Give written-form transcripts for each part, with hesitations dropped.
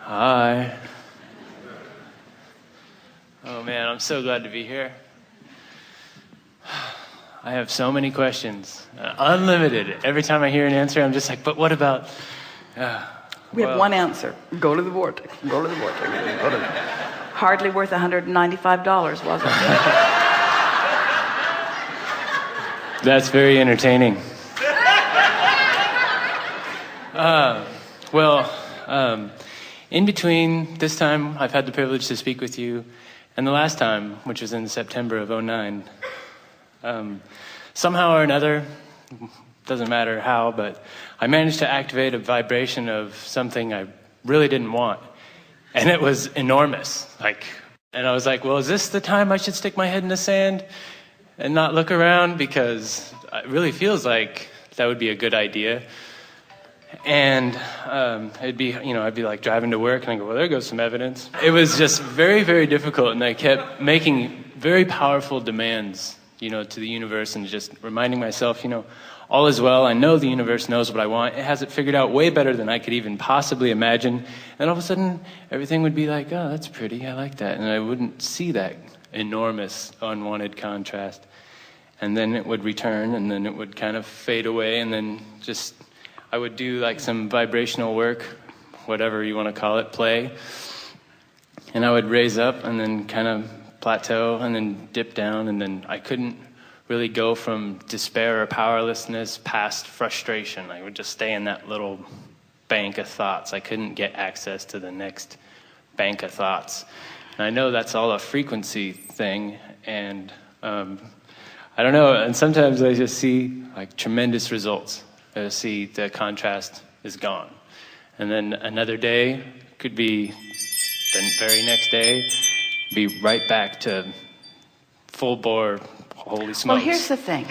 Hi. Oh man, I'm so glad to be here. I have so many questions, unlimited. Every time I hear an answer, I'm just like, but what about... We have one answer. Go to the vortex. Go to the vortex. Go to the... Hardly worth $195, was it? That's very entertaining. In between this time, I've had the privilege to speak with you, and the last time, which was in September of '09, somehow or another, doesn't matter how, but I managed to activate a vibration of something I really didn't want. And it was enormous. And I was like, well, is this the time I should stick my head in the sand and not look around? Because it really feels like that would be a good idea. And it'd be, I'd be like driving to work and I go, well, there goes some evidence. It was just very, very difficult. And I kept making very powerful demands, to the universe, and just reminding myself, all is well. I know the universe knows what I want. It has it figured out way better than I could even possibly imagine. And all of a sudden, everything would be like, oh, that's pretty. I like that. And I wouldn't see that enormous, unwanted contrast. And then it would return, and then it would kind of fade away. And then I would do like some vibrational work, whatever you want to call it, play. And I would raise up and then kind of plateau and then dip down, and then I couldn't really go from despair or powerlessness past frustration. I would just stay in that little bank of thoughts. I couldn't get access to the next bank of thoughts. And I know that's all a frequency thing, and I don't know, and sometimes I just see like tremendous results. I see the contrast is gone. And then another day could be the very next day, be right back to full bore, holy smokes. Well, here's the thing.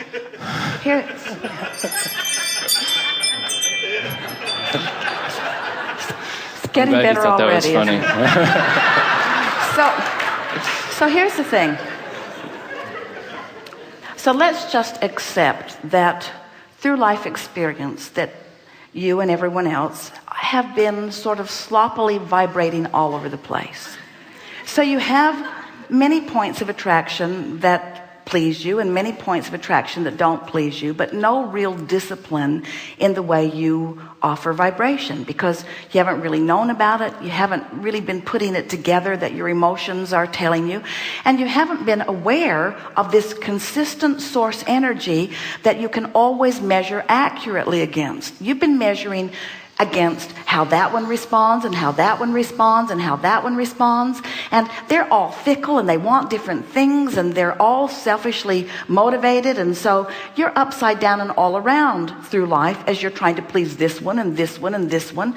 It's getting better already. That was funny. So here's the thing. So let's just accept that through life experience that you and everyone else have been sort of sloppily vibrating all over the place. So you have many points of attraction that please you and many points of attraction that don't please you, but no real discipline in the way you offer vibration, because you haven't really known about it. You haven't really been putting it together that your emotions are telling you, and you haven't been aware of this consistent source energy that you can always measure accurately against. You've been measuring against how that one responds and how that one responds and how that one responds, and they're all fickle and they want different things and they're all selfishly motivated, and so you're upside down and all around through life as you're trying to please this one and this one and this one.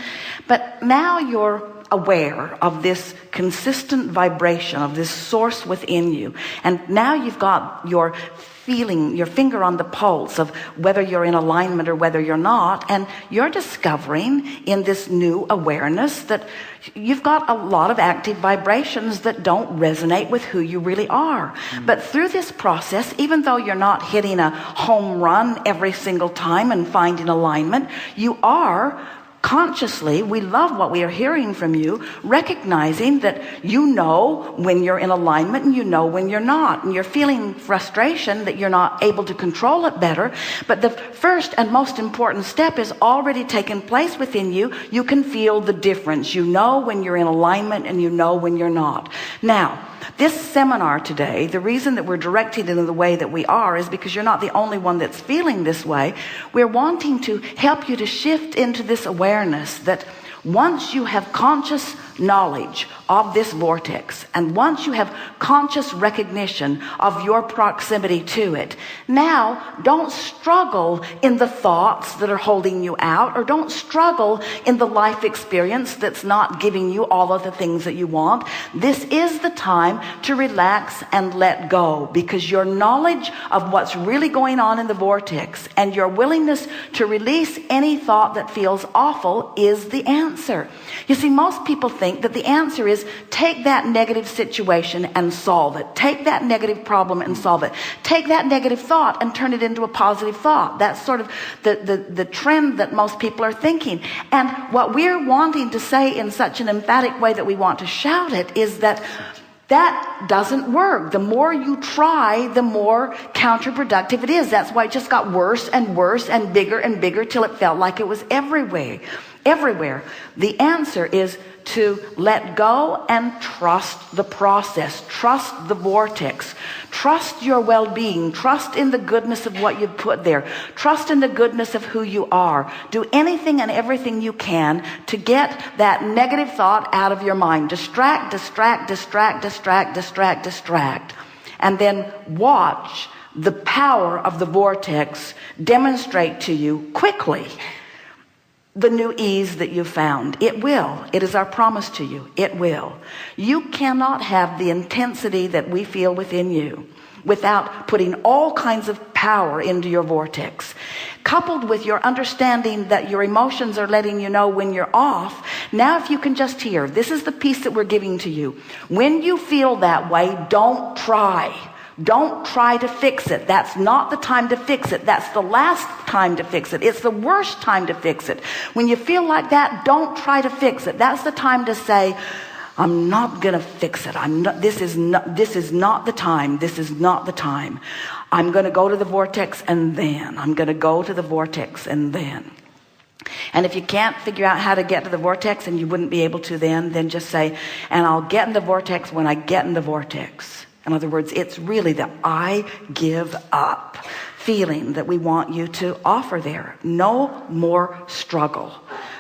But now you're aware of this consistent vibration of this source within you, and now you've got your feeling, your finger on the pulse of whether you're in alignment or whether you're not, and you're discovering in this new awareness that you've got a lot of active vibrations that don't resonate with who you really are. But through this process, even though you're not hitting a home run every single time and finding alignment, you are consciously, we love what we are hearing from you, recognizing that you know when you're in alignment and you know when you're not, and you're feeling frustration that you're not able to control it better. But the first and most important step is already taken place within you. You can feel the difference. You know when you're in alignment and you know when you're not. Now, this seminar today, the reason that we're directed in the way that we are is because you're not the only one that's feeling this way. We're wanting to help you to shift into this awareness that once you have conscious knowledge of this vortex, and once you have conscious recognition of your proximity to it, now don't struggle in the thoughts that are holding you out, or don't struggle in the life experience that's not giving you all of the things that you want. This is the time to relax and let go, because your knowledge of what's really going on in the vortex and your willingness to release any thought that feels awful is the answer. You see, most people think think that the answer is take that negative situation and solve it. Take that negative problem and solve it. Take that negative thought and turn it into a positive thought. That's sort of the trend that most people are thinking. And what we're wanting to say in such an emphatic way that we want to shout it is that doesn't work. The more you try, the more counterproductive it is. That's why it just got worse and worse and bigger till it felt like it was everywhere. The answer is to let go and trust the process. Trust the vortex. Trust your well-being. Trust in the goodness of what you've put there. Trust in the goodness of who you are. Do anything and everything you can to get that negative thought out of your mind. Distract. And then watch the power of the vortex demonstrate to you quickly the new ease that you found. It will. It is our promise to you. It will. You cannot have the intensity that we feel within you without putting all kinds of power into your vortex, coupled with your understanding that your emotions are letting you know when you're off. Now, if you can just hear, this is the piece that we're giving to you. When you feel that way, don't try. Don't try to fix it. That's not the time to fix it. That's the last time to fix it. It's the worst time to fix it. When you feel like that, don't try to fix it. That's the time to say, I'm not going to fix it. This is not the time. This is not the time. I'm going to go to the vortex and then. I'm going to go to the vortex and then. And if you can't figure out how to get to the vortex and you wouldn't be able to then just say, and I'll get in the vortex when I get in the vortex. In other words, it's really the I give up feeling that we want you to offer there. No more struggle.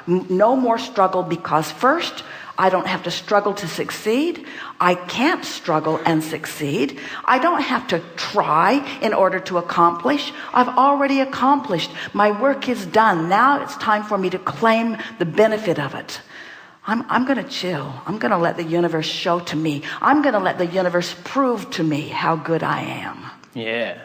No more struggle, because first, I don't have to struggle to succeed. I can't struggle and succeed. I don't have to try in order to accomplish. I've already accomplished. My work is done. Now it's time for me to claim the benefit of it. I'm going to chill. I'm going to let the universe show to me. I'm going to let the universe prove to me how good I am. Yeah.